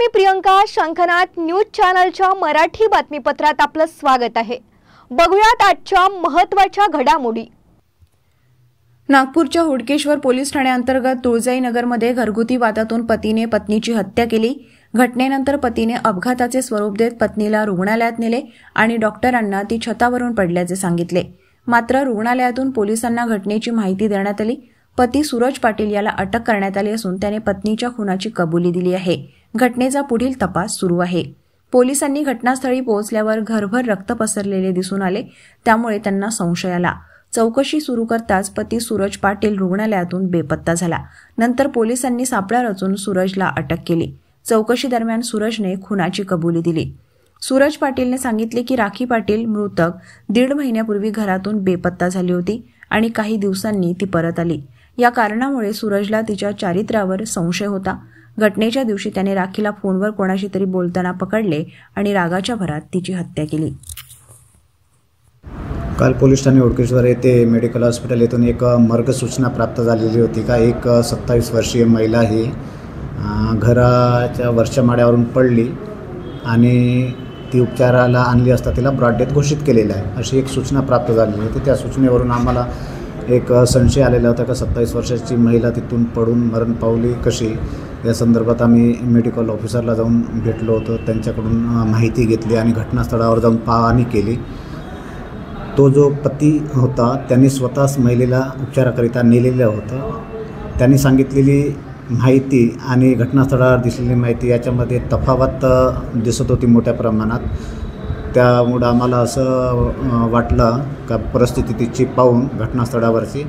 मी प्रियंका. शंखनाद न्यूज चॅनलच्या मराठी बातमीपत्रात आपलं स्वागत आहे. बघूयात आजच्या महत्त्वाच्या घडामोडी. नागपूरच्या हुडकेश्वर पोलीस ठाण्याअंतर्गत तुळजाई नगरमध्ये घरगुती वादातून पतीने पत्नीची हत्या केली. घटनेनंतर पतीने अपघाताचे स्वरूप देत पत्नीला रुग्णालयात नेले आणि डॉक्टरांना ती छतावरून पडल्याचे सांगितले. मात्र रुग्णालयातून पोलिसांना घटनेची माहिती देण्यात आली. पती सूरज पाटील याला अटक करण्यात आली असून त्याने पत्नीच्या खुनाची कबुली दिली आहे. घटनेचा पुढील तपास सुरू आहे. पोलिसांनी घटनास्थळी पोहोचल्यावर घरभर रक्त पसरलेले दिसून आले, त्यामुळे त्यांना संशय आला. चौकशी सुरू करताच पती सूरज पाटील रुग्णालयातून बेपत्ता झाला. नंतर पोलिसांनी सापळा रचून सूरजला अटक केली. चौकशी दरम्यान सूरजने खुनाची कबुली दिली. सूरज पाटीलने सांगितले की राखी पाटील मृतक 1.5 महिन्यापूर्वी घरातून बेपत्ता झाली होती आणि काही दिवसांनी ती परत आली. या कारणामुळे सूरजला तिच्या चारित्र्यावर संशय होता. घटनेच्या दिवशी त्याने राखीला फोनवर कोणाशी तरी बोलताना पकडले आणि रागाच्या भरात तिची हत्या केली. काल पोलीस ठाणे हुडकेश्वर येथे मेडिकल हॉस्पिटल येथून एक मर्ग सूचना प्राप्त झालेली होती का एक 27 वर्षीय महिला ही घराच्या वरच्या माळ्यावरून पडली आणि ती उपचाराला आणली असता तिला ब्रॉड डेथ घोषित केलेलं आहे, अशी एक सूचना प्राप्त झालेली होती. त्या सूचनेवरून आम्हाला एक संशय आलेला होता का 27 वर्षाची महिला तिथून पडून मरण पावली कशी. या संदर्भात आम्ही मेडिकल ऑफिसरला जाऊन भेटलो होतो. त्यांच्याकडून माहिती घेतली आणि घटनास्थळावर जाऊन पाहणी केली. तो जो पती होता त्यांनी स्वतःच महिलेला उपचाराकरिता नेलेलं होतं. त्यांनी सांगितलेली माहिती आणि घटनास्थळावर दिसलेली माहिती याच्यामध्ये तफावत दिसत होती मोठ्या प्रमाणात. त्यामुळं आम्हाला असं वाटलं का परिस्थिती तिची पाहून घटनास्थळावरची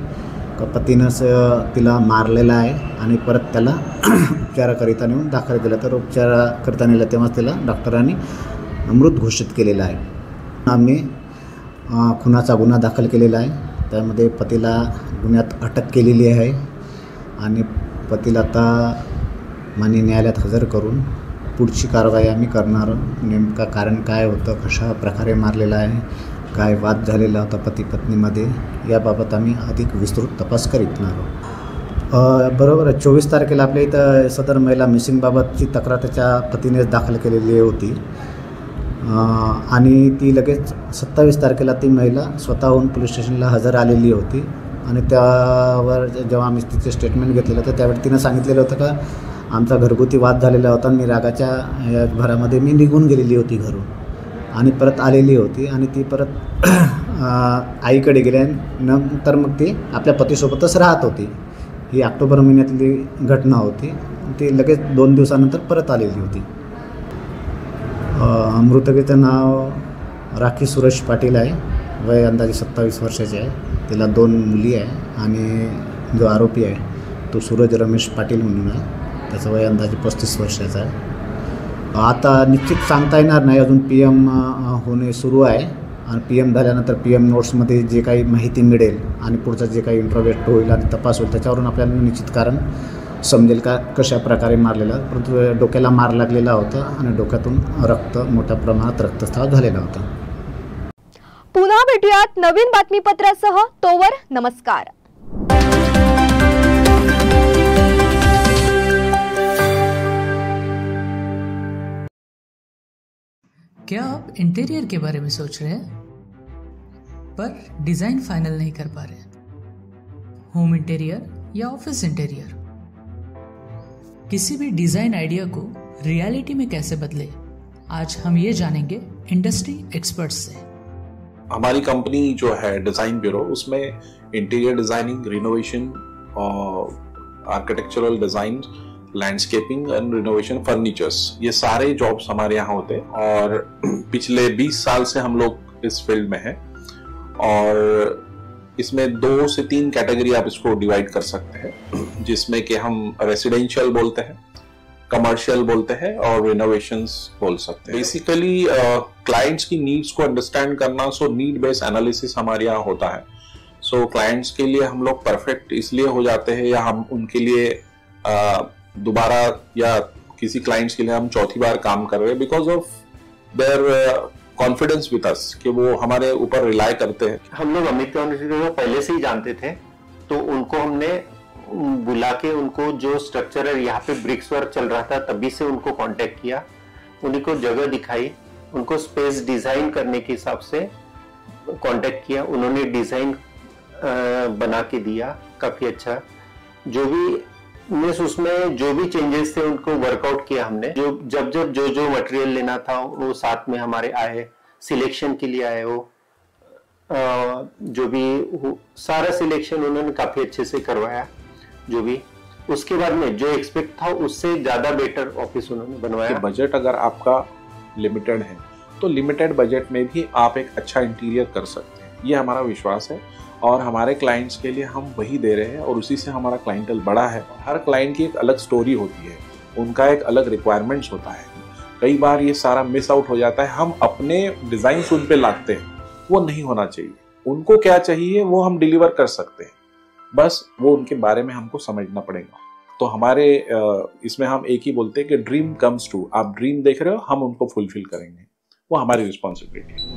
का पतीनंच तिला मारलेला आहे आणि परत त्याला उपचाराकरिता नेऊन दाखल केलं. तर उपचाराकरिता नेलं तेव्हा तिला डॉक्टरांनी मृत घोषित केलेला आहे. आम्ही खुनाचा गुन्हा दाखल केलेला आहे. त्यामध्ये पतीला गुन्ह्यात अटक केलेली आहे आणि पतीला आता माननीय न्यायालयात हजर करून पुढची कारवाई आम्ही करणार. नेमका कारण काय होतं, कशा प्रकारे मारलेला आहे, काय वाद झालेला होता पती पत्नीमध्ये, याबाबत आम्ही अधिक विस्तृत तपास करीत आहोत. बरोबर आहे, 24 तारखेला आपल्या इथं सदर महिला मिसिंगबाबतची तक्रार त्याच्या पतीनेच दाखल केलेली होती आणि ती लगेच 27 तारखेला ती महिला स्वतःहून पोलीस स्टेशनला हजर आलेली होती. आणि त्यावर जेव्हा आम्ही तिचे स्टेटमेंट घेतलेलं होतं त्यावेळी तिनं सांगितलेलं होतं का आमचा घरगुती वाद झालेला होता आणि मी रागाच्या भरामध्ये मी निघून गेलेली होती घरून आणि परत आलेली होती आणि ती परत आईकडे गेल्यानंतर मग ती आपल्या पतीसोबतच राहत होती. ही ऑक्टोबर महिन्यातली घटना होती. ती लगेच 2 दिवसानंतर परत आलेली होती. मृतकेचं नाव राखी सूरज पाटील आहे. वय अंदाजे 27 वर्षाचे आहे. तिला 2 मुली आहे आणि जो आरोपी आहे तो सूरज रमेश पाटील म्हणून आहे. त्याचं वय अंदाजे 35 वर्षाचं आहे. आता निश्चित सांगता येणार नाही, अजून PM होणे सुरू आहे आणि PM झाल्यानंतर PM नोट्समध्ये जे काही माहिती मिळेल आणि पुढचं जे काही इंट्रोवेट होईल आणि तपास होईल त्याच्यावरून आपल्याला निश्चित कारण समजेल का कशा प्रकारे मारलेला. परंतु डोक्याला मार लागलेला होता आणि डोक्यातून मोठ्या प्रमाणात रक्तस्राव झालेला होता. पुन्हा भेटूयात नवीन बातमीपत्रासह. तोवर नमस्कार. क्या आप इंटीरियर के बारे में सोच रहे हैं पर डिजाइन फाइनल नहीं कर पा रहे? होम इंटीरियर या ऑफिस इंटीरियर, किसी भी डिजाइन आइडिया को रियलिटी में कैसे बदले, आज हम ये जानेंगे इंडस्ट्री एक्सपर्ट्स से. हमारी कंपनी जो है डिजाइन ब्यूरो, उसमें interior designing, renovation, architectural design, landscaping end renovation, furnitures, ये सारे जॉब्स हमारे यहाँ होते हैं. और पिछले 20 साल से हम लोग इस फील्ड में हैं और इसमें 2 से 3 कैटेगरी आप इसको डिवाइड कर सकते हैं, जिसमें कि हम रेसिडेंशियल बोलते हैं, कमर्शियल बोलते हैं और रिनोवेशंस बोल सकते हैं. बेसिकली क्लाइंट्स की नीड्स को अंडरस्टैंड करना, सो नीड बेस्ड एनालिसिस हमारे यहाँ होता है. सो क्लाइंट्स के लिए हम लोग परफेक्ट इसलिए हो जाते हैं या हम उनके लिए दोबारा या किसी क्लाइंट्स के लिए हम चौथी बार काम कर रहे हैं because of their confidence with us, कि वो हमारे ऊपर रिलाय करते हैं. हम लोग अमित यूनिवर्सिटी को पहले से ही जानते थे, तो उनको हमने बुला के उनको जो स्ट्रक्चरल यहाँ पे ब्रिक्स वर्क चल रहा था तभी से उनको कांटेक्ट किया, उन्हीं को जगह दिखाई, उनको स्पेस डिजाइन करने के हिसाब से कांटेक्ट किया, उन्होंने डिजाइन बना के दिया काफी अच्छा। जो भी मीन्स उसमें जो भी चेंजेस थे उनको वर्कआउट किया हमने। जब जो मटेरियल लेना था वो साथ में हमारे आए, सिलेक्शन के लिए आए, वो जो भी सारा सिलेक्शन उन्होंने काफी अच्छे से करवाया। जो भी उसके बाद में जो एक्सपेक्ट था उससे ज्यादा बेटर ऑफिस उन्होंने बनवाया। बजट अगर आपका लिमिटेड है तो लिमिटेड बजट में भी आप एक अच्छा इंटीरियर कर सकते हैं, ये हमारा विश्वास है। और हमारे क्लाइंट्स के लिए हम वही दे रहे हैं और उसी से हमारा क्लाइंटल बड़ा है। हर क्लाइंट की एक अलग स्टोरी होती है, उनका एक अलग रिक्वायरमेंट्स होता है। कई बार ये सारा मिस आउट हो जाता है, हम अपने डिजाइन उन पे लाते हैं, वो नहीं होना चाहिए। उनको क्या चाहिए वो हम डिलीवर कर सकते हैं, बस वो उनके बारे में हमको समझना पड़ेगा। तो हमारे इसमें हम एक ही बोलते हैं कि ड्रीम कम्स ट्रू। आप ड्रीम देख रहे हो, हम उनको फुलफिल करेंगे, वो हमारी रिस्पॉन्सिबिलिटी है।